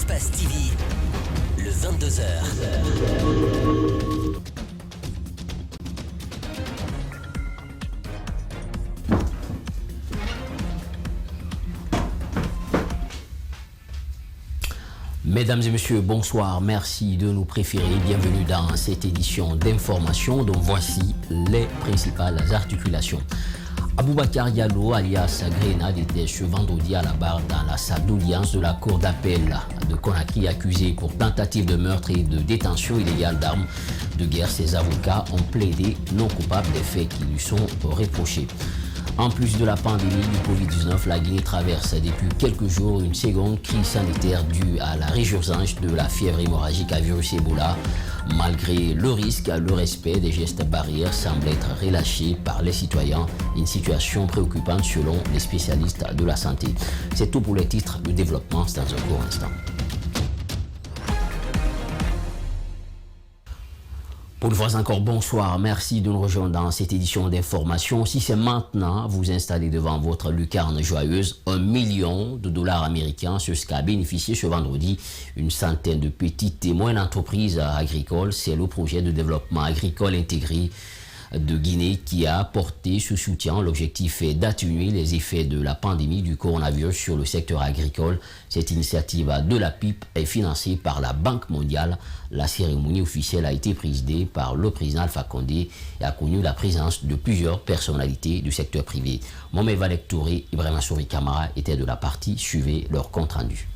Espace TV, le 22h. Mesdames et messieurs, bonsoir, merci de nous préférer. Bienvenue dans cette édition d'information dont voici les principales articulations. Aboubakar Diallo, alias Grenade, était ce vendredi à la barre dans la salle d'audience de la cour d'appel de Conakry, accusé pour tentative de meurtre et de détention illégale d'armes de guerre. Ses avocats ont plaidé non coupable des faits qui lui sont reprochés. En plus de la pandémie du Covid-19, la Guinée traverse depuis quelques jours une seconde crise sanitaire due à la résurgence de la fièvre hémorragique à virus Ebola. Malgré le risque, le respect des gestes barrières semble être relâché par les citoyens. Une situation préoccupante selon les spécialistes de la santé. C'est tout pour les titres de développement dans un court instant. Pour une fois encore, bonsoir. Merci de nous rejoindre dans cette édition d'information. Si c'est maintenant, vous installez devant votre lucarne joyeuse, $1 million américains, c'est ce qu'a bénéficié ce vendredi une centaine de petites et moyennes entreprises agricoles. C'est le projet de développement agricole intégré de Guinée qui a apporté ce soutien. L'objectif est d'atténuer les effets de la pandémie du coronavirus sur le secteur agricole. Cette initiative de la PIP est financée par la Banque mondiale. La cérémonie officielle a été présidée par le président Alpha Condé et a connu la présence de plusieurs personnalités du secteur privé. Mohamed Valek Touré, Ibrahima Souri Kamara étaient de la partie. Suivez leur compte rendu.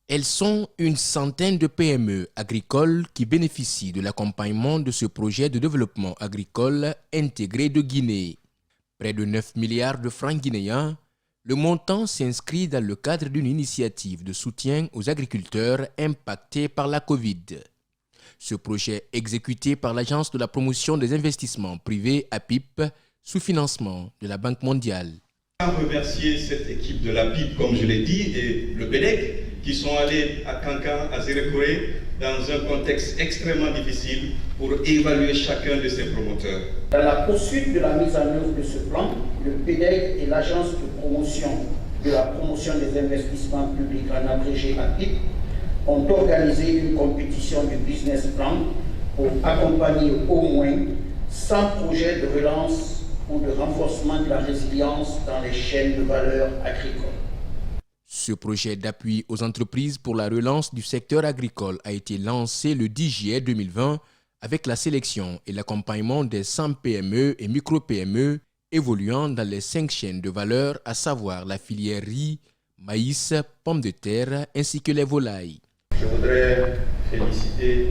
Elles sont une centaine de PME agricoles qui bénéficient de l'accompagnement de ce projet de développement agricole intégré de Guinée. Près de 9 milliards de francs guinéens, le montant s'inscrit dans le cadre d'une initiative de soutien aux agriculteurs impactés par la Covid. Ce projet exécuté par l'Agence de la promotion des investissements privés APIP sous financement de la Banque mondiale. Je veux remercier cette équipe de la PIP, comme je l'ai dit, et le PEDEC, qui sont allés à Kankan, à Zérekoré, dans un contexte extrêmement difficile pour évaluer chacun de ces promoteurs. Dans la poursuite de la mise en œuvre de ce plan, le PEDEC et l'Agence de la promotion des investissements publics en abrégé APIP ont organisé une compétition de business plan pour accompagner au moins 100 projets de relance ou de renforcement de la résilience dans les chaînes de valeur agricoles. Ce projet d'appui aux entreprises pour la relance du secteur agricole a été lancé le 10 juillet 2020 avec la sélection et l'accompagnement des 100 PME et micro-PME évoluant dans les 5 chaînes de valeur, à savoir la filière riz, maïs, pommes de terre ainsi que les volailles. Je voudrais féliciter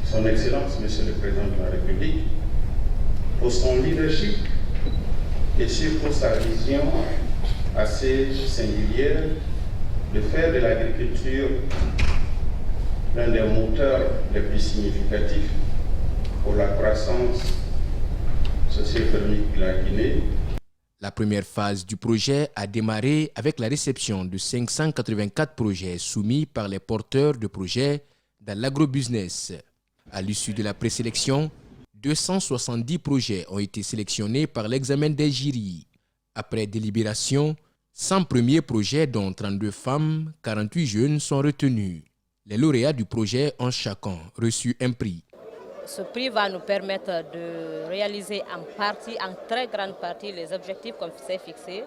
Son Excellence, Monsieur le Président de la République, pour son leadership et surtout sa vision assez singulière de faire de l'agriculture l'un des moteurs les plus significatifs pour la croissance socio-économique de la Guinée. La première phase du projet a démarré avec la réception de 584 projets soumis par les porteurs de projets dans l'agrobusiness. À l'issue de la présélection, 270 projets ont été sélectionnés par l'examen des jurys. Après délibération, 100 premiers projets, dont 32 femmes, 48 jeunes, sont retenus. Les lauréats du projet ont chacun reçu un prix. Ce prix va nous permettre de réaliser en très grande partie, les objectifs qu'on s'est fixés.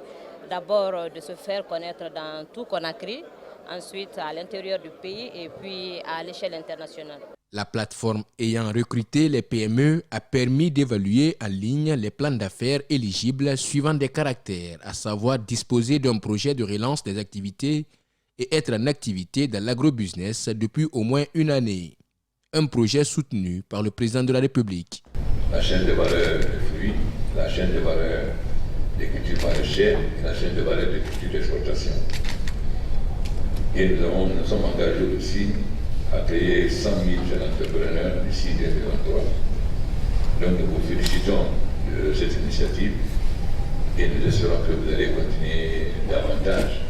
D'abord, de se faire connaître dans tout Conakry, ensuite à l'intérieur du pays et puis à l'échelle internationale. La plateforme ayant recruté les PME a permis d'évaluer en ligne les plans d'affaires éligibles suivant des caractères, à savoir disposer d'un projet de relance des activités et être en activité dans l'agrobusiness depuis au moins une année. Un projet soutenu par le président de la République. La chaîne de valeur des fruits, la chaîne de valeur des cultures maraîchères et la chaîne de valeur des cultures d'exploitation. Et nous sommes engagés aussi à créer 100 000 jeunes entrepreneurs d'ici 2023. Donc nous vous félicitons de cette initiative et nous espérons que vous allez continuer davantage.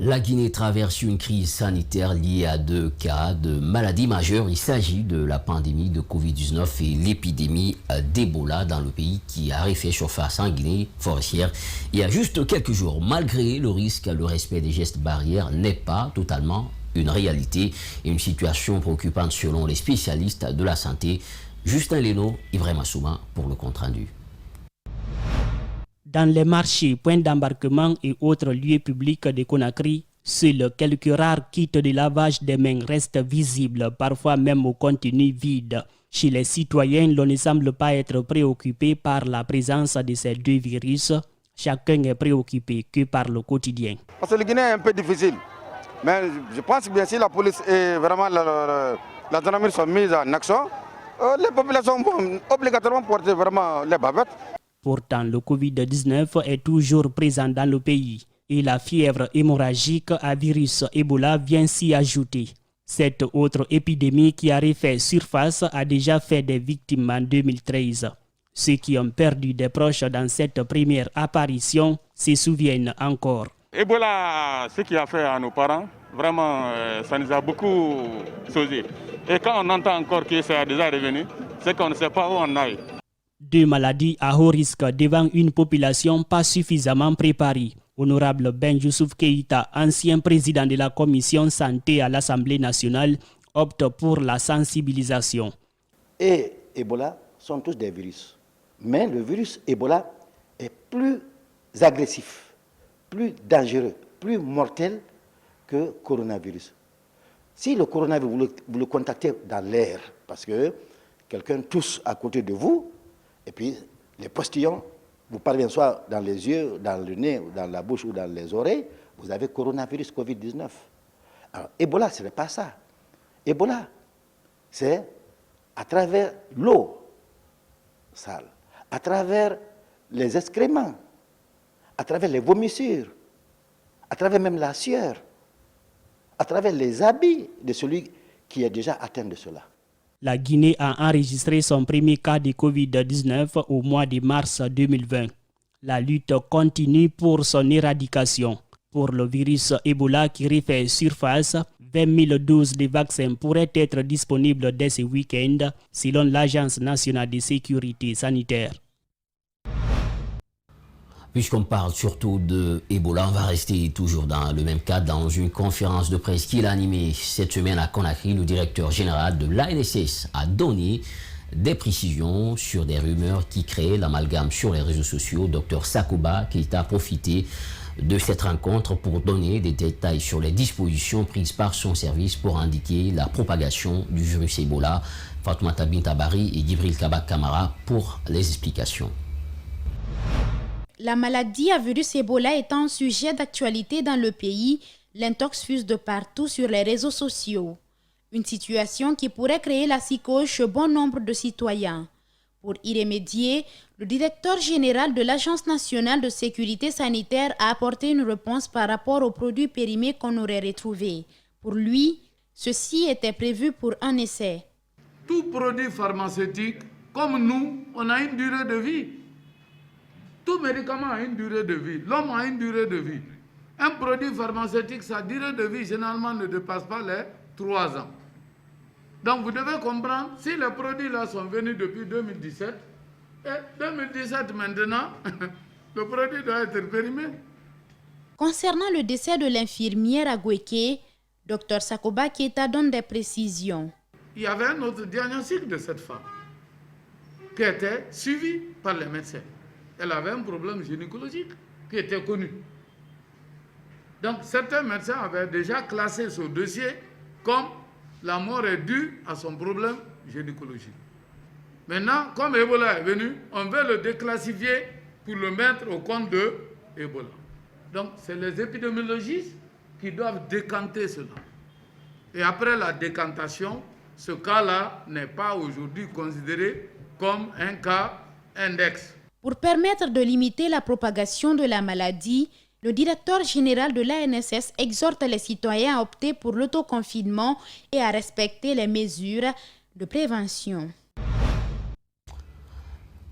La Guinée traverse une crise sanitaire liée à 2 cas de maladies majeures. Il s'agit de la pandémie de Covid-19 et l'épidémie d'Ebola dans le pays qui a refait surface en Guinée forestière il y a juste quelques jours. Malgré le risque, le respect des gestes barrières n'est pas totalement une réalité et une situation préoccupante selon les spécialistes de la santé. Justin Leno, Ibrahima Souma pour le compte-rendu. Dans les marchés, points d'embarquement et autres lieux publics de Conakry, seuls quelques rares kits de lavage des mains restent visibles, parfois même au contenu vide. Chez les citoyens, l'on ne semble pas être préoccupé par la présence de ces 2 virus. Chacun est préoccupé que par le quotidien. Parce que le Guinée est un peu difficile. Mais je pense que bien si la police et vraiment la gendarmerie sont mises en action, les populations vont obligatoirement porter vraiment les bavettes. Pourtant, le Covid-19 est toujours présent dans le pays et la fièvre hémorragique à virus Ebola vient s'y ajouter. Cette autre épidémie qui a refait surface a déjà fait des victimes en 2013. Ceux qui ont perdu des proches dans cette première apparition se souviennent encore. Ebola, ce qui a fait à nos parents, vraiment, ça nous a beaucoup sauvés. Et quand on entend encore que ça a déjà revenu, c'est qu'on ne sait pas où on aille. 2 maladies à haut risque devant une population pas suffisamment préparée. Honorable Ben Youssouf Keïta, ancien président de la commission santé à l'Assemblée nationale, opte pour la sensibilisation. Et Ebola sont tous des virus. Mais le virus Ebola est plus agressif, plus dangereux, plus mortel que le coronavirus. Si le coronavirus, vous le contactez dans l'air, parce que quelqu'un tousse à côté de vous, et puis les postillons vous parviennent soit dans les yeux, dans le nez, dans la bouche ou dans les oreilles, vous avez coronavirus Covid-19. Alors Ebola, ce n'est pas ça. Ebola, c'est à travers l'eau sale, à travers les excréments, à travers les vomissures, à travers même la sueur, à travers les habits de celui qui est déjà atteint de cela. La Guinée a enregistré son premier cas de Covid-19 au mois de mars 2020. La lutte continue pour son éradication. Pour le virus Ebola qui refait surface, 20 000 doses de vaccins pourraient être disponibles dès ce week-end, selon l'Agence nationale de sécurité sanitaire. Puisqu'on parle surtout de Ebola, on va rester toujours dans le même cadre. Dans une conférence de presse qu'il a animée cette semaine à Conakry, le directeur général de l'ANSS a donné des précisions sur des rumeurs qui créent l'amalgame sur les réseaux sociaux. Dr Sakoba qui a profité de cette rencontre pour donner des détails sur les dispositions prises par son service pour indiquer la propagation du virus Ebola. Fatoumata Bintabari et Djibril Kabak Kamara pour les explications. La maladie à virus Ebola étant un sujet d'actualité dans le pays, l'intox fuse de partout sur les réseaux sociaux. Une situation qui pourrait créer la psychose chez bon nombre de citoyens. Pour y remédier, le directeur général de l'Agence nationale de sécurité sanitaire a apporté une réponse par rapport aux produits périmés qu'on aurait retrouvés. Pour lui, ceci était prévu pour un essai. Tout produit pharmaceutique, comme nous, on a une durée de vie. Tout médicament a une durée de vie. L'homme a une durée de vie. Un produit pharmaceutique, sa durée de vie, généralement, ne dépasse pas les 3 ans. Donc, vous devez comprendre, si les produits-là sont venus depuis 2017, et 2017 maintenant, le produit doit être périmé. Concernant le décès de l'infirmière à Gouéké, Dr Sakoba Keita donne des précisions. Il y avait un autre diagnostic de cette femme qui était suivi par les médecins. Elle avait un problème gynécologique qui était connu. Donc, certains médecins avaient déjà classé ce dossier comme la mort est due à son problème gynécologique. Maintenant, comme Ebola est venu, on veut le déclassifier pour le mettre au compte de Ebola. Donc, c'est les épidémiologistes qui doivent décanter cela. Et après la décantation, ce cas-là n'est pas aujourd'hui considéré comme un cas index. Pour permettre de limiter la propagation de la maladie, le directeur général de l'ANSS exhorte les citoyens à opter pour l'autoconfinement et à respecter les mesures de prévention.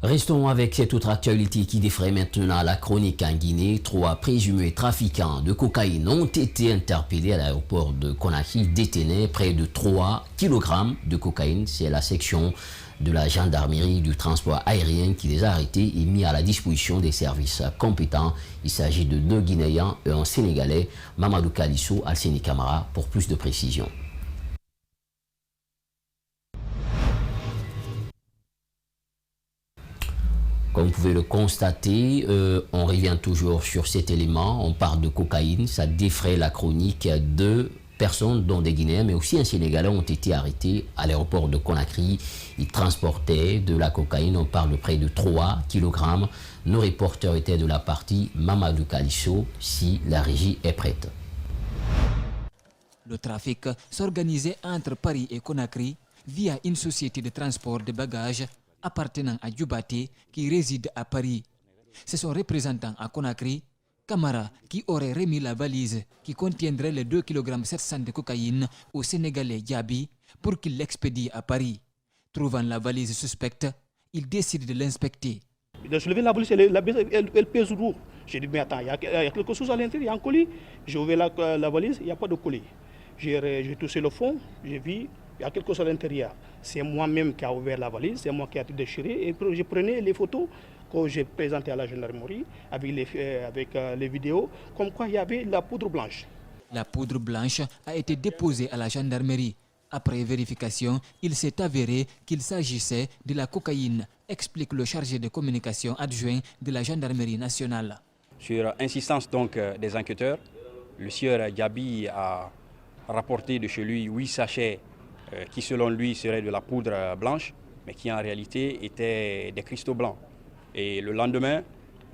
Restons avec cette autre actualité qui défraie maintenant la chronique en Guinée. 3 présumés trafiquants de cocaïne ont été interpellés à l'aéroport de Conakry, détenaient près de 3 kg de cocaïne. C'est la section de la gendarmerie du transport aérien qui les a arrêtés et mis à la disposition des services compétents. Il s'agit de 2 Guinéens et un Sénégalais, Mamadou Kalisso, Alseni Camara, pour plus de précision. Comme vous pouvez le constater, on revient toujours sur cet élément. On parle de cocaïne, ça défraie la chronique. 2 personnes, dont des Guinéens, mais aussi un Sénégalais, ont été arrêtés à l'aéroport de Conakry. Ils transportaient de la cocaïne, on parle de près de 3 kg. Nos reporters étaient de la partie. Mamadou Kalisso, si la régie est prête. Le trafic s'organisait entre Paris et Conakry via une société de transport de bagages appartenant à Djoubaté qui réside à Paris. C'est son représentant à Conakry, Camara, qui aurait remis la valise qui contiendrait les 2,7 kg de cocaïne au Sénégalais Diaby pour qu'il l'expédie à Paris. Trouvant la valise suspecte, il décide de l'inspecter. Je suis levé la valise, elle pèse lourd. J'ai dit, mais attends, il y a quelque chose à l'intérieur, il y a un colis. J'ai ouvert la valise, il n'y a pas de colis. J'ai touché le fond, j'ai vu, il y a quelque chose à l'intérieur. C'est moi-même qui ai ouvert la valise, c'est moi qui ai tout déchiré. Et je prenais les photos que j'ai présentées à la gendarmerie avec les vidéos, comme quoi il y avait la poudre blanche. La poudre blanche a été déposée à la gendarmerie. Après vérification, il s'est avéré qu'il s'agissait de la cocaïne, explique le chargé de communication adjoint de la gendarmerie nationale. Sur insistance donc des enquêteurs, le sieur Diaby a rapporté de chez lui 8 sachets qui selon lui seraient de la poudre blanche, mais qui en réalité étaient des cristaux blancs. Et le lendemain,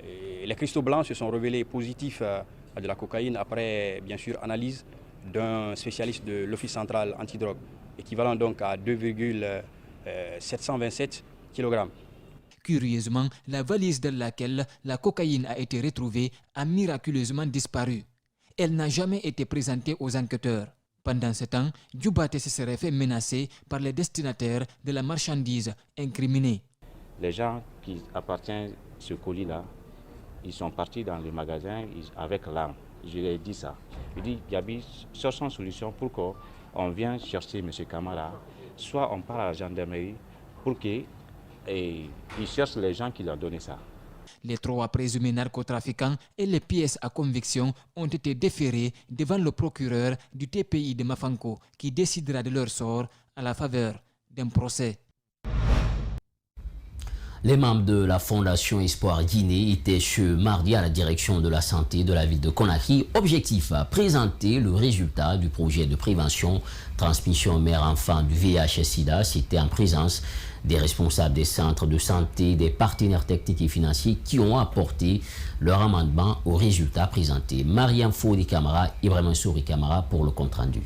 les cristaux blancs se sont révélés positifs à de la cocaïne après bien sûr analyse d'un spécialiste de l'Office central antidrogue, équivalent donc à 2,727 kg. Curieusement, la valise dans laquelle la cocaïne a été retrouvée a miraculeusement disparu. Elle n'a jamais été présentée aux enquêteurs. Pendant ce temps, Djoubaté se serait fait menacer par les destinataires de la marchandise incriminée. Les gens qui appartiennent à ce colis-là, ils sont partis dans le magasin avec l'arme. Je lui ai dit ça. Je lui ai dit, Gabi, cherchons une solution pour qu'on vienne chercher M. Camara. Soit on part à la gendarmerie pour qu'ils cherchent les gens qui leur ont donné ça. Les 3 présumés narcotrafiquants et les pièces à conviction ont été déférés devant le procureur du TPI de Mafanko qui décidera de leur sort à la faveur d'un procès. Les membres de la Fondation Espoir Guinée étaient ce mardi à la direction de la santé de la ville de Conakry. Objectif, présenter le résultat du projet de prévention transmission mère-enfant du VIH-Sida. C'était en présence des responsables des centres de santé, des partenaires techniques et financiers qui ont apporté leur amendement aux résultats présentés. Mariam Foudi Camara, Ibrahim Souri Camara pour le compte-rendu.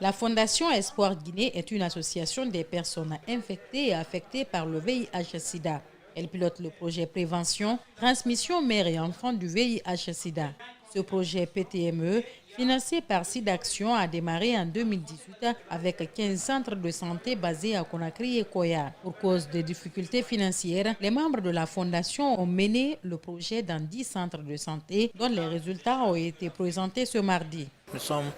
La Fondation Espoir Guinée est une association des personnes infectées et affectées par le VIH-Sida. Elle pilote le projet prévention, transmission mère et enfant du VIH-Sida. Ce projet PTME, financé par SIDAction, a démarré en 2018 avec 15 centres de santé basés à Conakry et Koya. Pour cause de difficultés financières, les membres de la Fondation ont mené le projet dans 10 centres de santé dont les résultats ont été présentés ce mardi. Nous sommes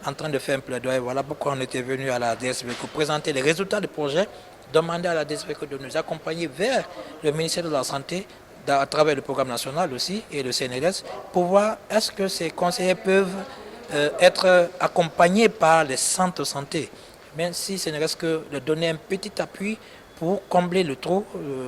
en train de faire un plaidoyer. Voilà pourquoi on était venu à la DSVQ pour présenter les résultats du projet, demander à la DSVQ de nous accompagner vers le ministère de la Santé à travers le programme national aussi et le CNRS pour voir est-ce que ces conseillers peuvent être accompagnés par les centres de santé, même si ce ne reste que de donner un petit appui pour combler le trou,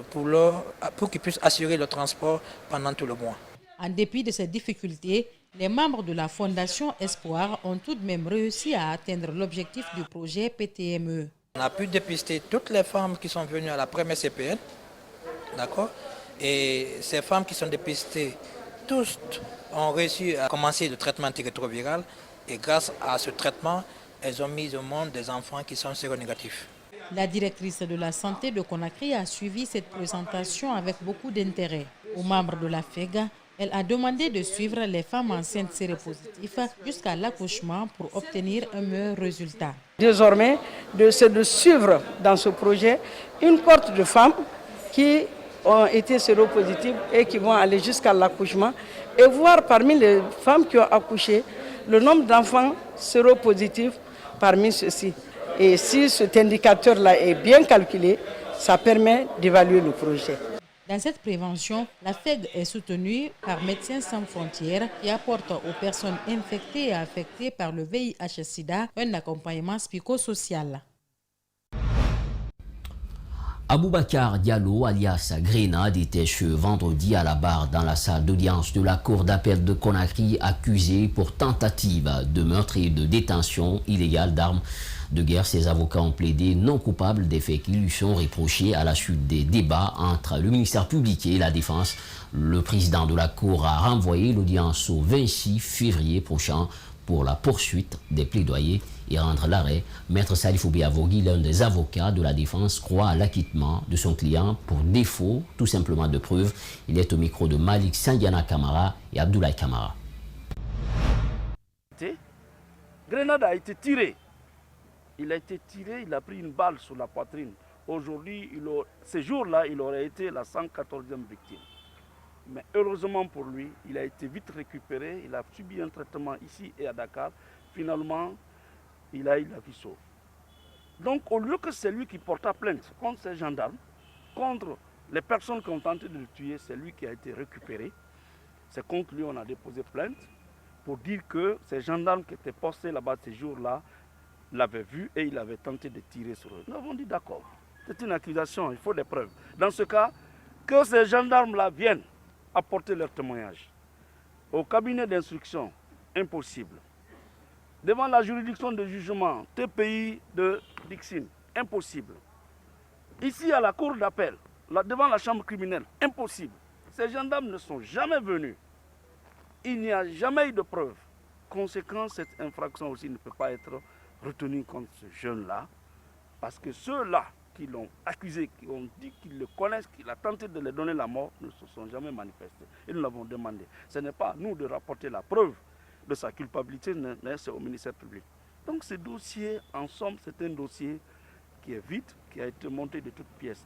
pour qu'ils puissent assurer le transport pendant tout le mois. En dépit de ces difficultés, les membres de la Fondation Espoir ont tout de même réussi à atteindre l'objectif du projet PTME. On a pu dépister toutes les femmes qui sont venues à la première CPN, d'accord? Et ces femmes qui sont dépistées, tous ont réussi à commencer le traitement antirétroviral et grâce à ce traitement, elles ont mis au monde des enfants qui sont séronégatifs. La directrice de la santé de Conakry a suivi cette présentation avec beaucoup d'intérêt. Aux membres de la FEGA, Elle a demandé de suivre les femmes enceintes séropositives jusqu'à l'accouchement pour obtenir un meilleur résultat. Désormais, c'est de suivre dans ce projet une cohorte de femmes qui ont été séropositives et qui vont aller jusqu'à l'accouchement et voir parmi les femmes qui ont accouché le nombre d'enfants séropositifs parmi ceux-ci. Et si cet indicateur-là est bien calculé, ça permet d'évaluer le projet. Dans cette prévention, la FEG est soutenue par Médecins sans frontières qui apporte aux personnes infectées et affectées par le VIH-Sida un accompagnement psychosocial. Aboubakar Diallo, alias Grenade, était ce vendredi à la barre dans la salle d'audience de la cour d'appel de Conakry, accusé pour tentative de meurtre et de détention illégale d'armes de guerre. Ses avocats ont plaidé non coupable des faits qui lui sont reprochés à la suite des débats entre le ministère public et la défense. Le président de la cour a renvoyé l'audience au 26 février prochain pour la poursuite des plaidoyers et rendre l'arrêt. Maître Salifou Biavogui, l'un des avocats de la défense, croit à l'acquittement de son client pour défaut tout simplement de preuves. Il est au micro de Malik Sandiana Kamara et Abdoulaye Kamara. Grenade a été tiré. Il a été tiré, il a pris une balle sur la poitrine. Aujourd'hui, ce jour-là, il aurait été la 114e victime. Mais heureusement pour lui, il a été vite récupéré, il a subi un traitement ici et à Dakar. Finalement, il a eu la vie sauve. Donc au lieu que c'est lui qui porta plainte contre ces gendarmes, contre les personnes qui ont tenté de le tuer, c'est lui qui a été récupéré. C'est contre lui qu'on a déposé plainte pour dire que ces gendarmes qui étaient postés là-bas ces jours-là l'avaient vu et il avait tenté de tirer sur eux. Nous avons dit d'accord, c'est une accusation, il faut des preuves. Dans ce cas, que ces gendarmes-là viennent apporter leur témoignage. Au cabinet d'instruction, impossible. Devant la juridiction de jugement, TPI de Dixine, impossible. Ici à la cour d'appel, devant la chambre criminelle, impossible. Ces gendarmes ne sont jamais venus. Il n'y a jamais eu de preuve. Conséquence, cette infraction aussi ne peut pas être retenue contre ce jeune-là, parce que ceux-là qui l'ont accusé, qui ont dit qu'ils le connaissent, qu'il a tenté de leur donner la mort, ne se sont jamais manifestés. Et nous l'avons demandé. Ce n'est pas à nous de rapporter la preuve de sa culpabilité, c'est au ministère public. Donc ce dossier, en somme, c'est un dossier qui est vide, qui a été monté de toutes pièces.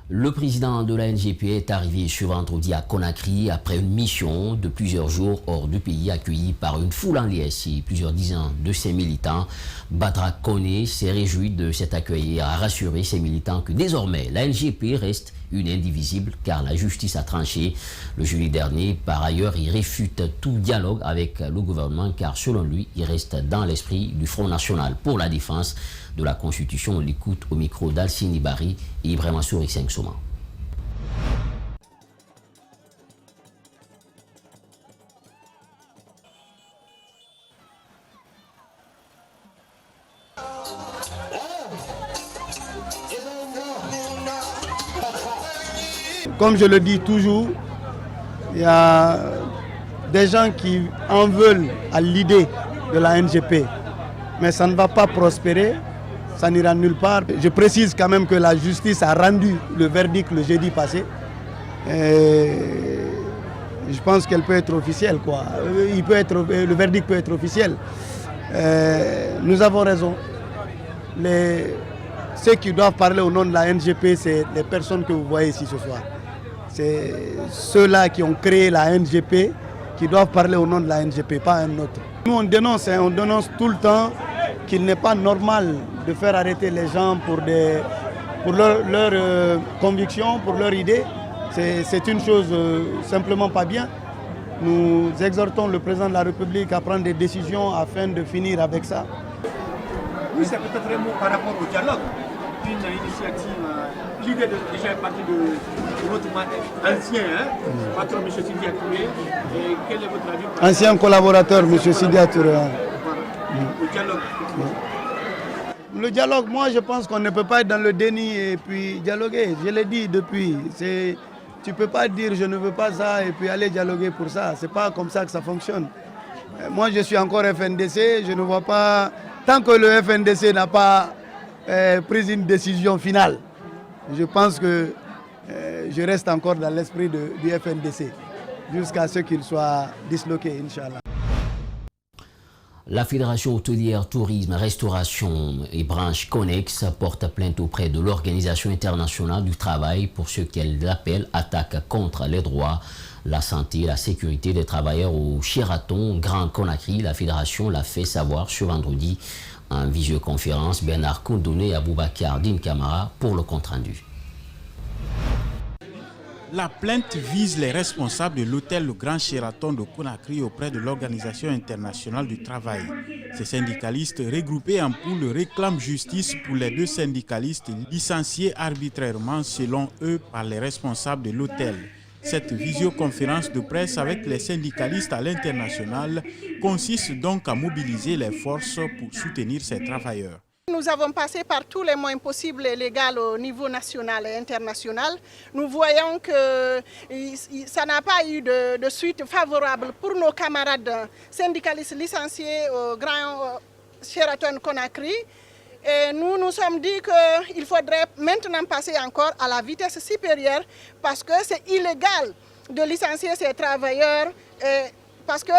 Le président de la NGP est arrivé ce vendredi à Conakry après une mission de plusieurs jours hors du pays, accueilli par une foule en liesse et plusieurs dizaines de ses militants. Badra Koné s'est réjoui de cet accueil et a rassuré ses militants que désormais la NGP reste une indivisible car la justice a tranché. Le jeudi dernier, par ailleurs, il réfute tout dialogue avec le gouvernement car selon lui, il reste dans l'esprit du Front National pour la défense de la Constitution. On l'écoute au micro d'Alcini Bari et Ibrahima Souri Soma. Comme je le dis toujours, il y a des gens qui en veulent à l'idée de la NGP, mais ça ne va pas prospérer, ça n'ira nulle part. Je précise quand même que la justice a rendu le verdict le jeudi passé. Et je pense qu'elle peut être officielle, quoi. Le verdict peut être officiel. Nous avons raison. Ceux qui doivent parler au nom de la NGP, c'est les personnes que vous voyez ici ce soir. C'est ceux-là qui ont créé la NGP qui doivent parler au nom de la NGP, pas un autre. Nous on dénonce tout le temps qu'il n'est pas normal de faire arrêter les gens pour leur conviction, pour leur idée. C'est une chose simplement pas bien. Nous exhortons le président de la République à prendre des décisions afin de finir avec ça. Oui, c'est peut-être vraiment par rapport au dialogue. Une initiative, l'idée déjà est partie de votre ancien patron, M. Sidia Touré. Et quel est votre avis? Ancien collaborateur, M. Sidia Touré. Le dialogue. Le dialogue, moi je pense qu'on ne peut pas être dans le déni et puis dialoguer. Je l'ai dit depuis. Tu ne peux pas dire je ne veux pas ça et puis aller dialoguer pour ça. Ce n'est pas comme ça que ça fonctionne. Moi je suis encore FNDC, je ne vois pas... Tant que le FNDC n'a pas pris une décision finale, je pense que je reste encore dans l'esprit du FNDC jusqu'à ce qu'il soit disloqué, Inch'Allah. La Fédération hôtelière, tourisme, restauration et branche Connex porte plainte auprès de l'Organisation internationale du travail pour ce qu'elle appelle attaque contre les droits, la santé et la sécurité des travailleurs au Sheraton Grand Conakry. La Fédération l'a fait savoir ce vendredi en visioconférence. Bernard Kondoné et Aboubacar Din Camara pour le compte-rendu. La plainte vise les responsables de l'hôtel Le Grand Sheraton de Conakry auprès de l'Organisation internationale du travail. Ces syndicalistes regroupés en poule réclament justice pour les 2 syndicalistes licenciés arbitrairement selon eux par les responsables de l'hôtel. Cette visioconférence de presse avec les syndicalistes à l'international consiste donc à mobiliser les forces pour soutenir ces travailleurs. Nous avons passé par tous les moyens possibles et légaux au niveau national et international. Nous voyons que ça n'a pas eu de suite favorable pour nos camarades syndicalistes licenciés au Grand Sheraton Conakry. Et nous nous sommes dit qu'il faudrait maintenant passer encore à la vitesse supérieure parce que c'est illégal de licencier ces travailleurs parce que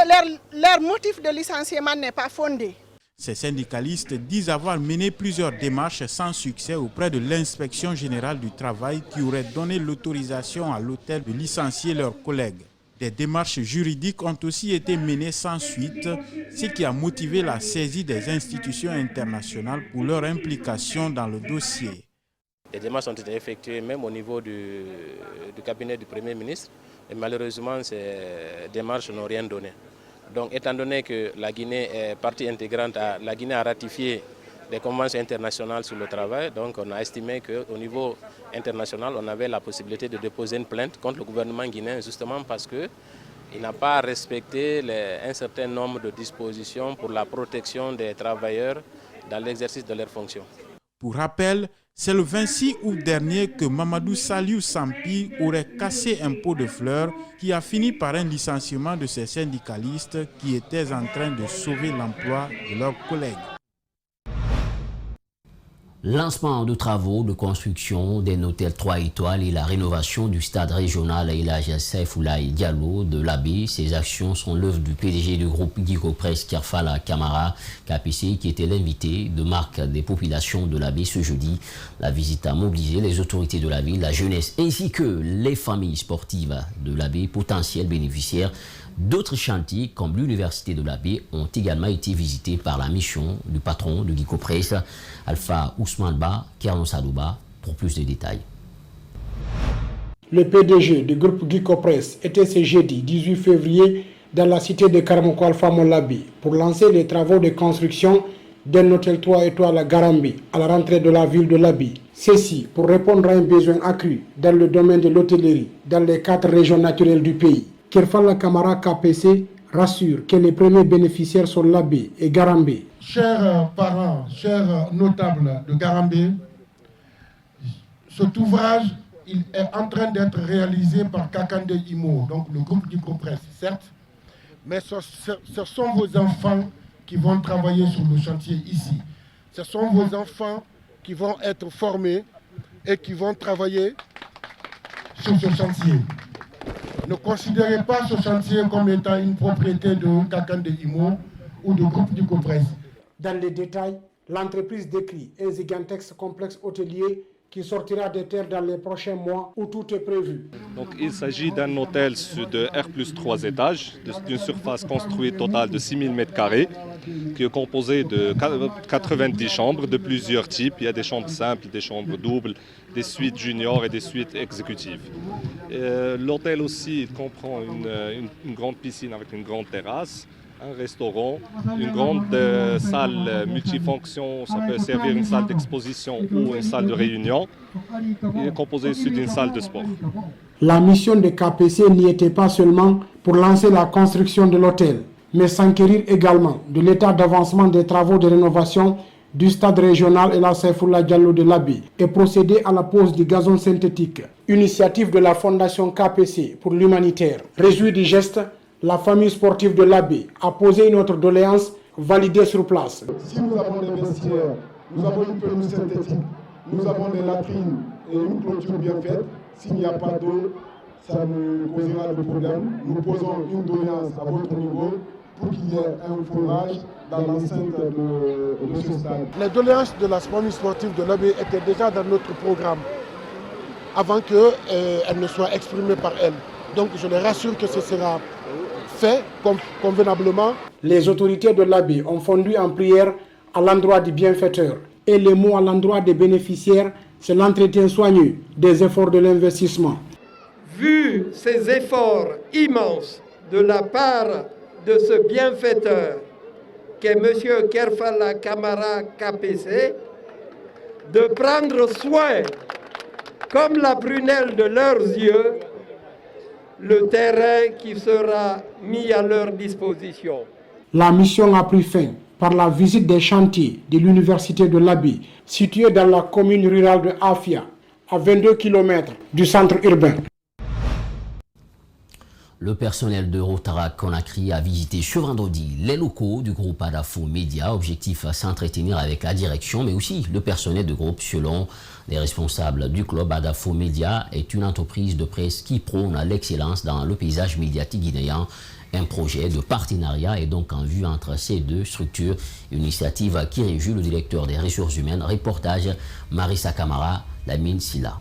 leur motif de licenciement n'est pas fondé. Ces syndicalistes disent avoir mené plusieurs démarches sans succès auprès de l'inspection générale du travail qui aurait donné l'autorisation à l'hôtel de licencier leurs collègues. Des démarches juridiques ont aussi été menées sans suite, ce qui a motivé la saisie des institutions internationales pour leur implication dans le dossier. Les démarches ont été effectuées même au niveau du cabinet du Premier ministre et malheureusement ces démarches n'ont rien donné. Donc, étant donné que la Guinée est partie intégrante, la Guinée a ratifié des conventions internationales sur le travail, donc on a estimé qu'au niveau international, on avait la possibilité de déposer une plainte contre le gouvernement guinéen, justement parce qu'il n'a pas respecté un certain nombre de dispositions pour la protection des travailleurs dans l'exercice de leurs fonctions. Pour rappel, c'est le 26 août dernier que Mamadou Saliou Sampi aurait cassé un pot de fleurs qui a fini par un licenciement de ces syndicalistes qui étaient en train de sauver l'emploi de leurs collègues. Lancement de travaux de construction d'un hôtel 3 étoiles et la rénovation du stade régional El Hadji Saifoulaye Diallo de l'Abbé. Ces actions sont l'œuvre du PDG du groupe Guico Presse Kerfala Camara KPC qui était l'invité de marque des populations de l'Abbé ce jeudi. La visite a mobilisé les autorités de la ville, la jeunesse ainsi que les familles sportives de l'Abbé, potentiels bénéficiaires. D'autres chantiers, comme l'université de l'Abbé, ont également été visités par la mission du patron de Guico Presse, Alpha Ousmane Ba, Kerno Sadouba, pour plus de détails. Le PDG du groupe Guico Presse était ce jeudi 18 février dans la cité de Karamoko Alpha Molabi pour lancer les travaux de construction d'un hôtel 3 étoiles à Garambi à la rentrée de la ville de l'Abbé. Ceci pour répondre à un besoin accru dans le domaine de l'hôtellerie dans les 4 régions naturelles du pays. Kerfala Camara KPC rassure que les premiers bénéficiaires sont l'Abbé et Garambé. Chers parents, chers notables de Garambé, cet ouvrage il est en train d'être réalisé par Kakande Imo, donc le groupe Guico Presse, certes, mais ce sont vos enfants qui vont travailler sur le chantier ici. Ce sont vos enfants qui vont être formés et qui vont travailler sur ce chantier. Ne considérez pas ce chantier comme étant une propriété de Kakande Imo ou du groupe Guico Presse. Dans les détails, l'entreprise décrit un gigantesque complexe hôtelier qui sortira des terres dans les prochains mois où tout est prévu. Donc, il s'agit d'un hôtel de R+3 étages, d'une surface construite totale de 6000 m², qui est composé de 90 chambres de plusieurs types. Il y a des chambres simples, des chambres doubles, des suites juniors et des suites exécutives. L'hôtel aussi comprend une grande piscine avec une grande terrasse, un restaurant, une grande salle multifonction, ça peut servir une salle d'exposition ou une salle de réunion. Il est composé aussi d'une salle de sport. La mission de KPC n'y était pas seulement pour lancer la construction de l'hôtel, mais s'enquérir également de l'état d'avancement des travaux de rénovation du stade régional El Hadji Saifoulaye Diallo de l'Abbé et procéder à la pose du gazon synthétique. Initiative de la Fondation KPC pour l'humanitaire. Réjoui du geste, la famille sportive de l'Abbé a posé une autre doléance validée sur place. Si nous avons des vestiaires, nous avons une pelouse synthétique, nous avons des latrines et une clôture bien faite, S'il n'y a pas d'eau, ça nous causera des problèmes. Nous posons une doléance à votre niveau pour qu'il y ait un forage dans l'enceinte de ce stade. Les doléances de la famille sportive de l'AB étaient déjà dans notre programme avant qu'elles ne soient exprimées par elle. Donc je les rassure que ce sera fait convenablement. Les autorités de l'AB ont fondu en prière à l'endroit du bienfaiteur. Et les mots à l'endroit des bénéficiaires, c'est l'entretien soigneux des efforts de l'investissement. Vu ces efforts immenses de la part de ce bienfaiteur qu'est M. Kerfala Kamara KPC, de prendre soin, comme la prunelle de leurs yeux, le terrain qui sera mis à leur disposition. La mission a pris fin par la visite des chantiers de l'université de l'Abi, située dans la commune rurale de Afia, à 22 km du centre urbain. Le personnel de Rotaract Conakry a visité ce vendredi les locaux du groupe Adafo Média. Objectif à s'entretenir avec la direction, mais aussi le personnel du groupe. Selon les responsables du club, Adafo Média est une entreprise de presse qui prône l'excellence dans le paysage médiatique guinéen. Un projet de partenariat est donc en vue entre ces deux structures. Une initiative qui réjouit le directeur des ressources humaines. Reportage Marissa Camara, Lamine Silla.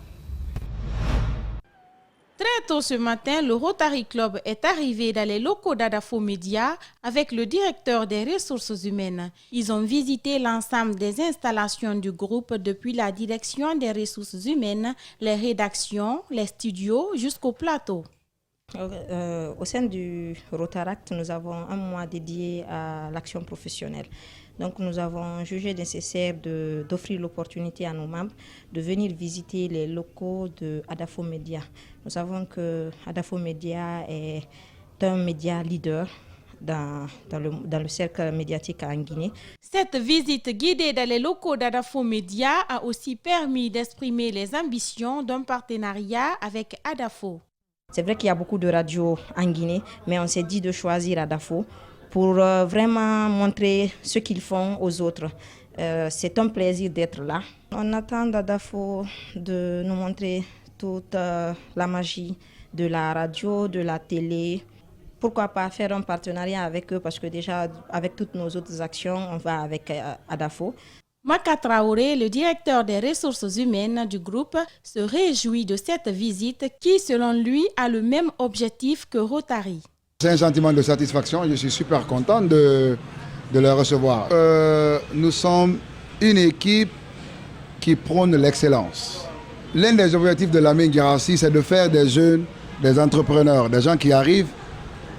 Très tôt ce matin, le Rotary Club est arrivé dans les locaux d'Adafo Média avec le directeur des ressources humaines. Ils ont visité l'ensemble des installations du groupe depuis la direction des ressources humaines, les rédactions, les studios jusqu'au plateau. Au sein du Rotaract, nous avons un mois dédié à l'action professionnelle. Donc nous avons jugé nécessaire d'offrir l'opportunité à nos membres de venir visiter les locaux de Adafo Média. Nous savons que Adafo Média est un média leader dans le cercle médiatique en Guinée. Cette visite guidée dans les locaux d'Adafo Média a aussi permis d'exprimer les ambitions d'un partenariat avec Adafo. C'est vrai qu'il y a beaucoup de radios en Guinée, mais on s'est dit de choisir Adafo pour vraiment montrer ce qu'ils font aux autres. C'est un plaisir d'être là. On attend d'Adafo de nous montrer toute la magie de la radio, de la télé. Pourquoi pas faire un partenariat avec eux, parce que déjà avec toutes nos autres actions, on va avec Adafo. Maka Traoré, le directeur des ressources humaines du groupe, se réjouit de cette visite qui, selon lui, a le même objectif que Rotary. C'est un sentiment de satisfaction, je suis super content de les recevoir. Nous sommes une équipe qui prône l'excellence. L'un des objectifs de la Mingarassi, c'est de faire des jeunes, des entrepreneurs, des gens qui arrivent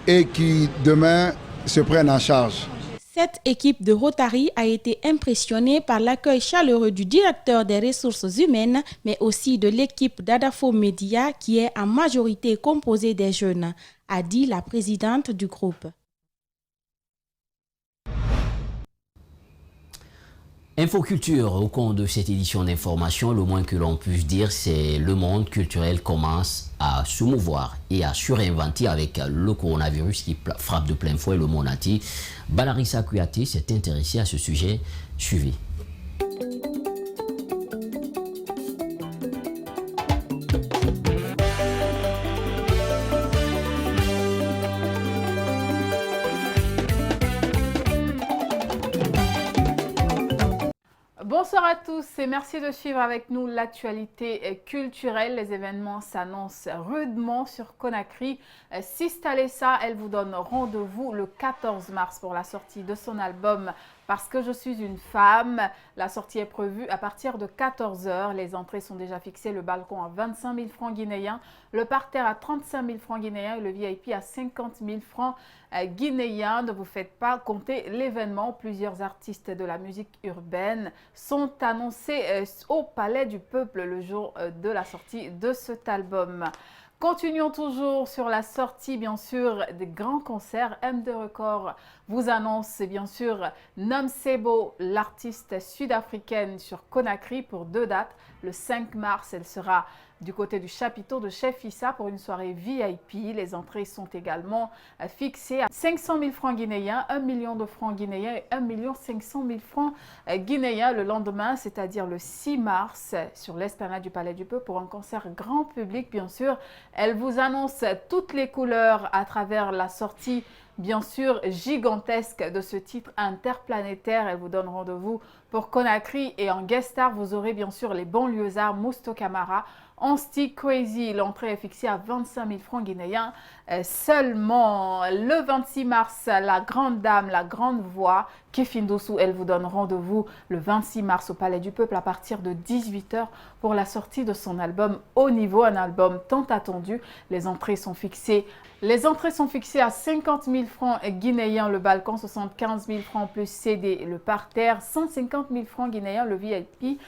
et qui demain se prennent en charge. Cette équipe de Rotary a été impressionnée par l'accueil chaleureux du directeur des ressources humaines, mais aussi de l'équipe d'Adafo Média qui est en majorité composée des jeunes, a dit la présidente du groupe. Infoculture, au cours de cette édition d'information, le moins que l'on puisse dire, c'est le monde culturel commence à se mouvoir et à se réinventer avec le coronavirus qui frappe de plein fouet le monde entier. Balarissa Kouyaté s'est intéressée à ce sujet. Suivez. Bonsoir à tous et merci de suivre avec nous l'actualité culturelle. Les événements s'annoncent rudement sur Conakry. Sista Lessa, elle vous donne rendez-vous le 14 mars pour la sortie de son album Parce que je suis une femme. La sortie est prévue à partir de 14 h. Les entrées sont déjà fixées. Le balcon à 25 000 francs guinéens, le parterre à 35 000 francs guinéens et le VIP à 50 000 francs guinéens. Ne vous faites pas compter l'événement. Plusieurs artistes de la musique urbaine sont annoncés au Palais du Peuple le jour de la sortie de cet album. Continuons toujours sur la sortie, bien sûr, des grands concerts. MD Record vous annonce, bien sûr, Nomsebo, l'artiste sud-africaine sur Conakry pour 2 dates. Le 5 mars, elle sera du côté du chapiteau de Chef Issa pour une soirée VIP. Les entrées sont également fixées à 500 000 francs guinéens, 1 million de francs guinéens et 1 500 000 francs guinéens le lendemain, c'est-à-dire le 6 mars, sur l'esplanade du Palais du Peuple pour un concert grand public, bien sûr. Elle vous annonce toutes les couleurs à travers la sortie, bien sûr, gigantesque de ce titre interplanétaire. Elle vous donne rendez-vous pour Conakry et en guest star, vous aurez bien sûr les banlieusards Mousto Camara, Ansti Crazy. L'entrée est fixée à 25 000 francs guinéens seulement. Le 26 mars, la grande dame, la grande voix, Kefindoussou, elle vous donne rendez-vous le 26 mars au Palais du Peuple à partir de 18 h pour la sortie de son album Haut Niveau, un album tant attendu. Les entrées sont fixées à 50 000 francs guinéens le balcon, 75 000 francs plus CD le parterre, 150 000 francs guinéens le VIP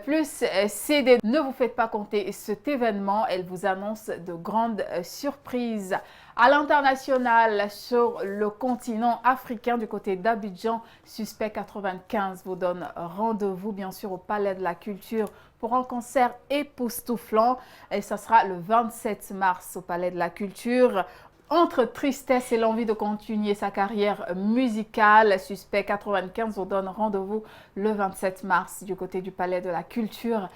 plus CD. Ne vous faites pas compter cet événement, elle vous annonce de grandes surprises. À l'international, sur le continent africain, du côté d'Abidjan, Suspect 95 vous donne rendez-vous bien sûr au Palais de la Culture pour un concert époustouflant. Et ça sera le 27 mars au Palais de la Culture. Entre tristesse et l'envie de continuer sa carrière musicale, Suspect 95 vous donne rendez-vous le 27 mars du côté du Palais de la Culture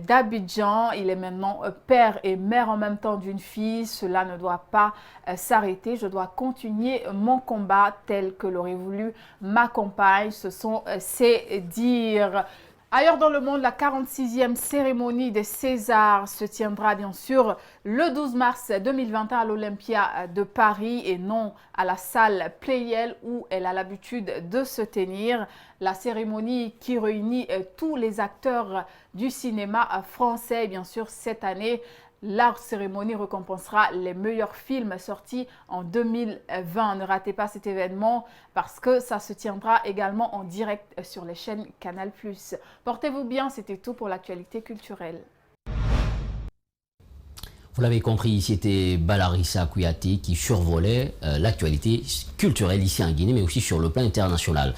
d'Abidjan. Il est maintenant père et mère en même temps d'une fille. Cela ne doit pas s'arrêter. Je dois continuer mon combat tel que l'aurait voulu ma compagne. Ce sont ses dires. Ailleurs dans le monde, la 46e cérémonie des Césars se tiendra bien sûr le 12 mars 2021 à l'Olympia de Paris et non à la salle Playel où elle a l'habitude de se tenir. La cérémonie qui réunit tous les acteurs du cinéma français. Et bien sûr, cette année, la cérémonie récompensera les meilleurs films sortis en 2020. Ne ratez pas cet événement parce que ça se tiendra également en direct sur les chaînes Canal+. Portez-vous bien, c'était tout pour l'actualité culturelle. Vous l'avez compris, c'était Balarissa Kouyaté qui survolait l'actualité culturelle ici en Guinée, mais aussi sur le plan international.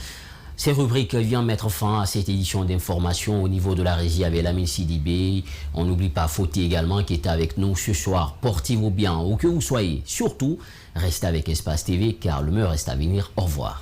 Ces rubriques viennent mettre fin à cette édition d'information au niveau de la régie avec Lamine Sidibé. On n'oublie pas Foti également qui était avec nous ce soir. Portez-vous bien, où que vous soyez. Surtout, restez avec Espace TV car le meilleur reste à venir. Au revoir.